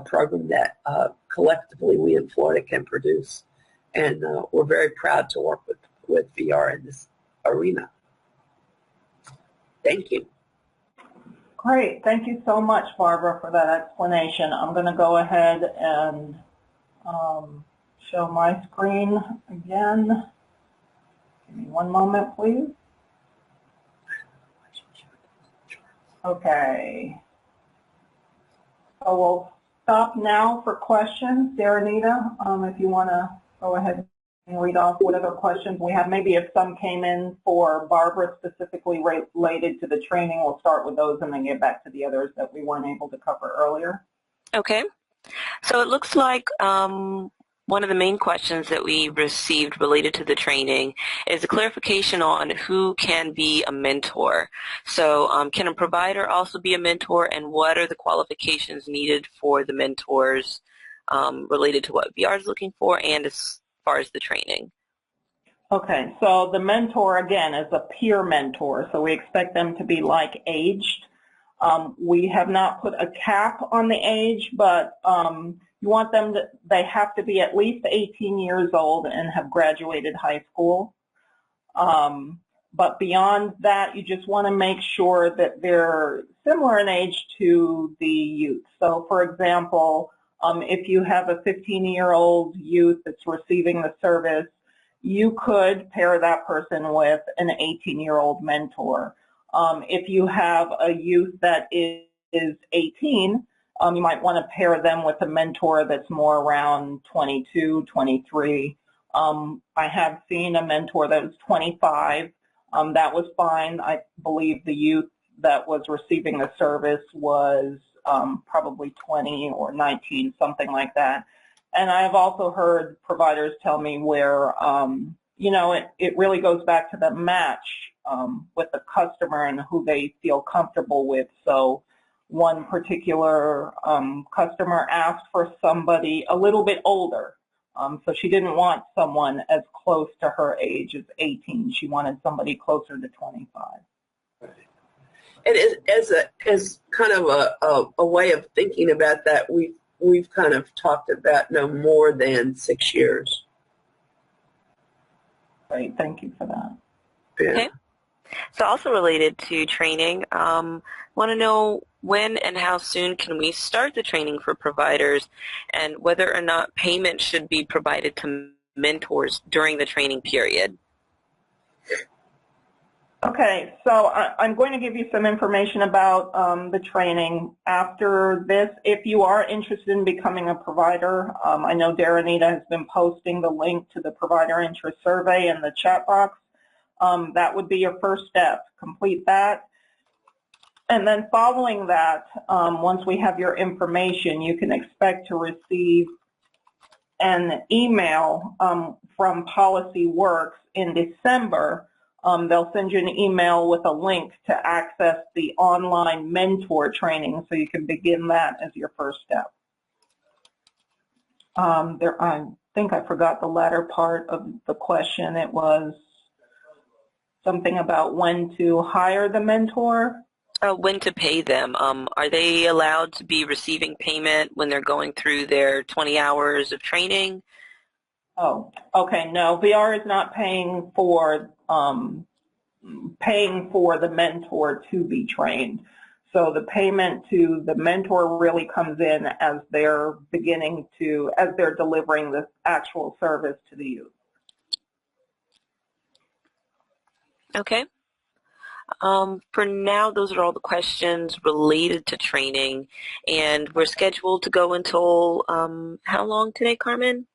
S4: program that collectively we in Florida can produce, and we're very proud to work with VR in this arena. Thank you.
S1: Great. Thank you so much, Barbara, for that explanation. I'm going to go ahead and show my screen again. Give me one moment, please. Okay. So we'll stop now for questions. Daranita, if you want to go ahead and read off whatever questions we have. Maybe if some came in for Barbara specifically related to the training, we'll start with those and then get back to the others that we weren't able to cover earlier.
S3: Okay. So it looks like one of the main questions that we received related to the training is a clarification on who can be a mentor. So can a provider also be a mentor, and what are the qualifications needed for the mentors related to what VR is looking for and as far as the training?
S1: Okay, so the mentor, again, is a peer mentor, so we expect them to be like aged. We have not put a cap on the age, but you want them to, they have to be at least 18 years old and have graduated high school. But beyond that, you just want to make sure that they're similar in age to the youth. So, for example, if you have a 15-year-old youth that's receiving the service, you could pair that person with an 18-year-old mentor. If you have a youth that is 18, you might want to pair them with a mentor that's more around 22, 23. I have seen a mentor that was 25. That was fine. I believe the youth that was receiving the service was probably 20 or 19, something like that. And I have also heard providers tell me where, you know, it really goes back to the match with the customer and who they feel comfortable with. So one particular customer asked for somebody a little bit older. So she didn't want someone as close to her age as 18. She wanted somebody closer to 25.
S4: And as kind of a way of thinking about that, we've kind of talked about no more than 6 years.
S1: Great, thank you for that.
S4: Yeah.
S3: Okay. So also related to training, want to know when and how soon can we start the training for providers, and whether or not payment should be provided to mentors during the training period.
S1: Okay, so I'm going to give you some information about the training. After this, if you are interested in becoming a provider, I know Daranita has been posting the link to the provider interest survey in the chat box. That would be your first step. Complete that. And then following that, once we have your information, you can expect to receive an email from PolicyWorks in December. They'll send you an email with a link to access the online mentor training, so you can begin that as your first step. I think I forgot the latter part of the question. It was something about when to hire the mentor.
S3: When to pay them. Are they allowed to be receiving payment when they're going through their 20 hours of training?
S1: Oh, okay. No, VR is not paying for the mentor to be trained. So the payment to the mentor really comes in as they're delivering the actual service to the youth.
S3: Okay. For now, those are all the questions related to training, and we're scheduled to go until how long today, Carmen?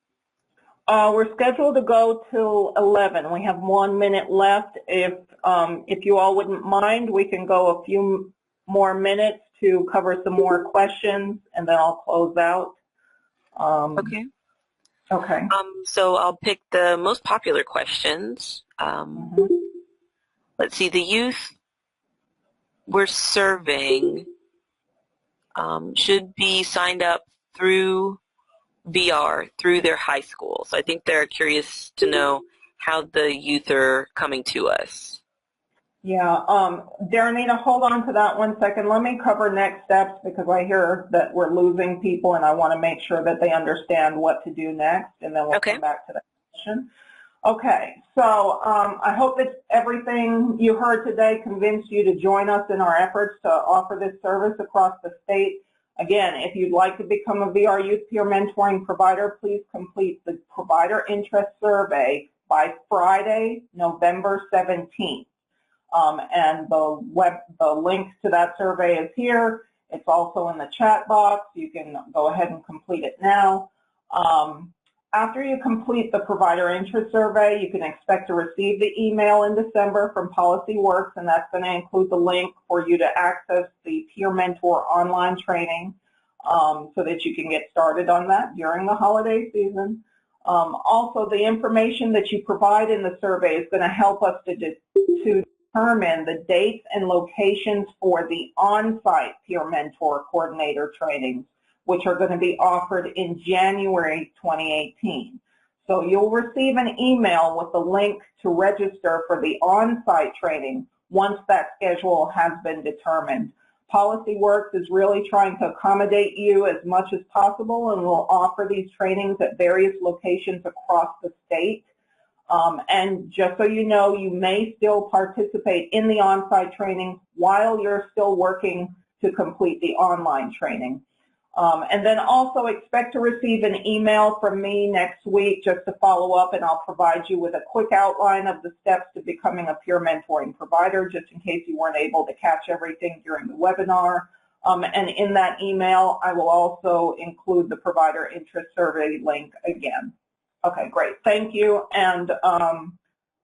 S1: We're scheduled to go till 11. We have 1 minute left. If you all wouldn't mind, we can go a few more minutes to cover some more questions, and then I'll close out.
S3: Okay.
S1: Okay.
S3: So I'll pick the most popular questions. Let's see, the youth we're serving should be signed up through VR, through their high school. So I think they're curious to know how the youth are coming to us.
S1: Yeah, Daranita, hold on to that 1 second. Let me cover next steps, because I hear that we're losing people, and I want to make sure that they understand what to do next, and then we'll come back to that question. Okay, so I hope that everything you heard today convinced you to join us in our efforts to offer this service across the state. Again, if you'd like to become a VR Youth Peer Mentoring provider, please complete the provider interest survey by Friday, November 17th. And the link to that survey is here. It's also in the chat box. You can go ahead and complete it now. After you complete the provider interest survey, you can expect to receive the email in December from PolicyWorks, and that's going to include the link for you to access the Peer Mentor online training so that you can get started on that during the holiday season. Also, the information that you provide in the survey is going to help us to determine the dates and locations for the on-site Peer Mentor Coordinator trainings, which are going to be offered in January 2018. So you'll receive an email with the link to register for the on-site training once that schedule has been determined. PolicyWorks is really trying to accommodate you as much as possible, and will offer these trainings at various locations across the state. And just so you know, you may still participate in the on-site training while you're still working to complete the online training. And then also expect to receive an email from me next week just to follow up, and I'll provide you with a quick outline of the steps to becoming a peer mentoring provider, just in case you weren't able to catch everything during the webinar. And in that email, I will also include the provider interest survey link again. Okay, great. Thank you. And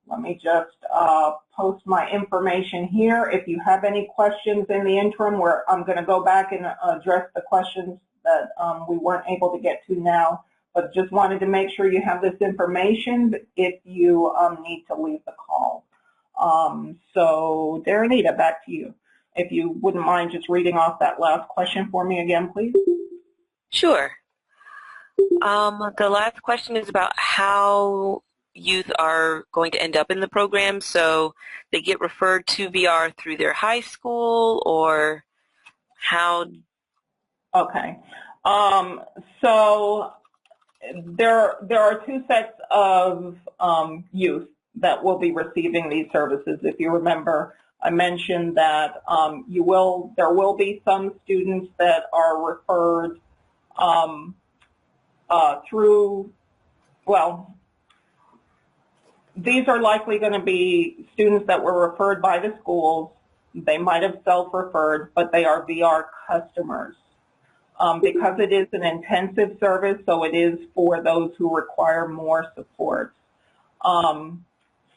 S1: let me just post my information here. If you have any questions in the interim, where I'm going to go back and address the questions that we weren't able to get to now, but just wanted to make sure you have this information if you need to leave the call. So Daranita, back to you. If you wouldn't mind just reading off that last question for me again, please.
S3: Sure. The last question is about how youth are going to end up in the program. So they get referred to VR through their high school, or how?
S1: Okay. So there are two sets of youth that will be receiving these services. If you remember, I mentioned that there will be some students that are referred through, well, these are likely going to be students that were referred by the schools. They might have self-referred, but they are VR customers. Because it is an intensive service, so it is for those who require more support.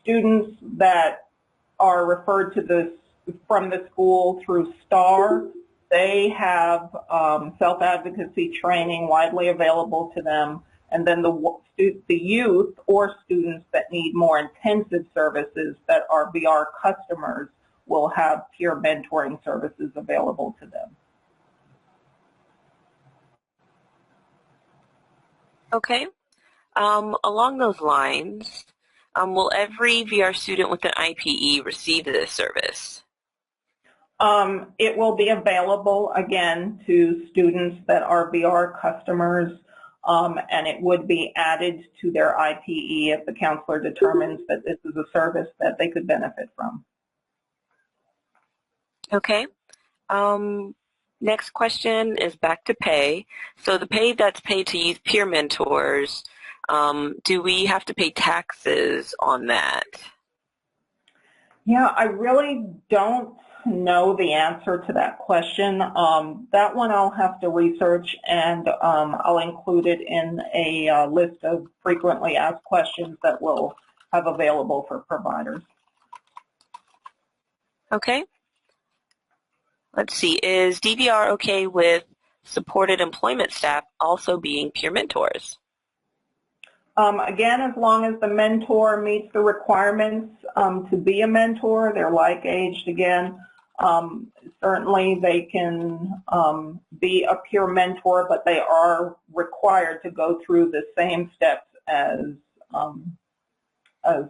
S1: Students that are referred to from the school through STAR, they have self-advocacy training widely available to them, and then the youth or students that need more intensive services that are VR customers will have peer mentoring services available to them.
S3: Okay. Along those lines, will every VR student with an IPE receive this service?
S1: It will be available, again, to students that are VR customers, and it would be added to their IPE if the counselor determines that this is a service that they could benefit from.
S3: Okay. Next question is back to pay. So the pay that's paid to youth peer mentors, do we have to pay taxes on that?
S1: Yeah, I really don't know the answer to that question. That one I'll have to research, and I'll include it in a list of frequently asked questions that we'll have available for providers.
S3: Okay. Let's see, is DVR okay with supported employment staff also being peer mentors?
S1: Again, as long as the mentor meets the requirements to be a mentor, they're like-aged again. Certainly they can be a peer mentor, but they are required to go through the same steps as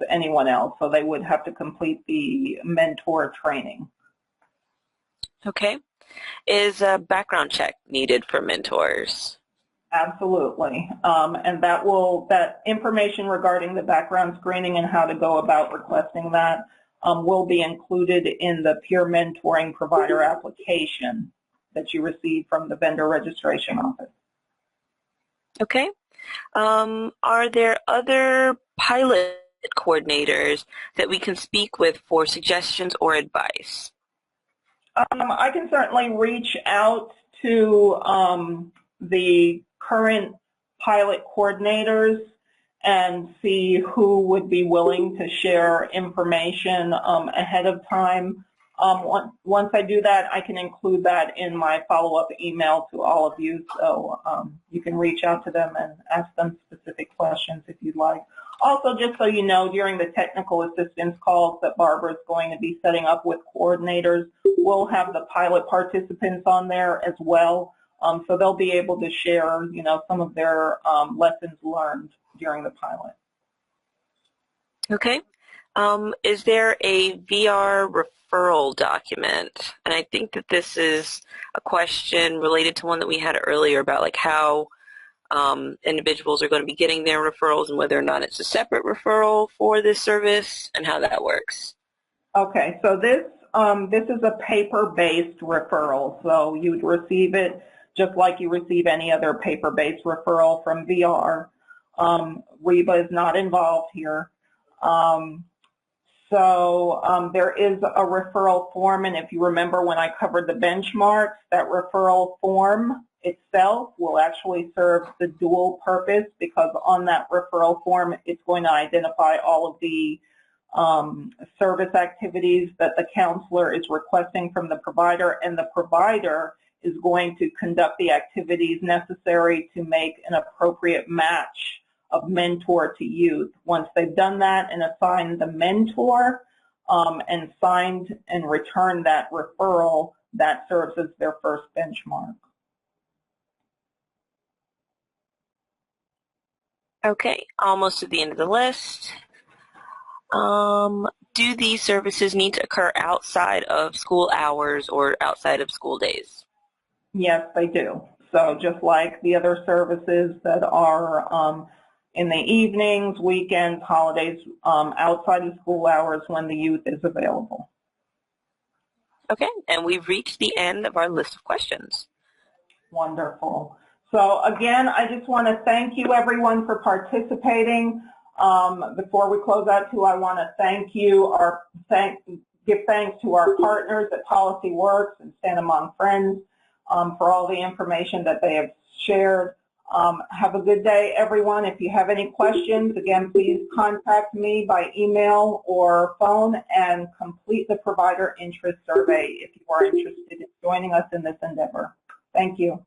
S1: anyone else. So they would have to complete the mentor training.
S3: Okay. Is a background check needed for mentors?
S1: Absolutely. And that information regarding the background screening and how to go about requesting that will be included in the peer mentoring provider application that you receive from the vendor registration office.
S3: Okay. Are there other pilot coordinators that we can speak with for suggestions or advice?
S1: I can certainly reach out to the current pilot coordinators and see who would be willing to share information ahead of time. Once I do that, I can include that in my follow-up email to all of you, so you can reach out to them and ask them specific questions if you'd like. Also, just so you know, during the technical assistance calls that Barbara is going to be setting up with coordinators, we'll have the pilot participants on there as well, so they'll be able to share, some of their lessons learned during the pilot.
S3: Okay. Is there a VR referral document? And I think that this is a question related to one that we had earlier about like how individuals are going to be getting their referrals and whether or not it's a separate referral for this service and how that works.
S1: Okay, so this is a paper-based referral, so you'd receive it just like you receive any other paper-based referral from VR. REBA is not involved here. There is a referral form, and if you remember when I covered the benchmarks, that referral form itself will actually serve the dual purpose, because on that referral form it's going to identify all of the service activities that the counselor is requesting from the provider, and the provider is going to conduct the activities necessary to make an appropriate match of mentor to youth. Once they've done that and assigned the mentor and signed and returned that referral, that serves as their first benchmark.
S3: Okay, almost to the end of the list. Do these services need to occur outside of school hours or outside of school days?
S1: Yes, they do. So just like the other services that are in the evenings, weekends, holidays, outside of school hours when the youth is available.
S3: Okay, and we've reached the end of our list of questions.
S1: Wonderful. So again, I just want to thank you everyone for participating. Before we close out too, I want to give thanks to our partners at PolicyWorks and Stand Among Friends for all the information that they have shared. Have a good day, everyone. If you have any questions, again, please contact me by email or phone and complete the provider interest survey if you are interested in joining us in this endeavor. Thank you.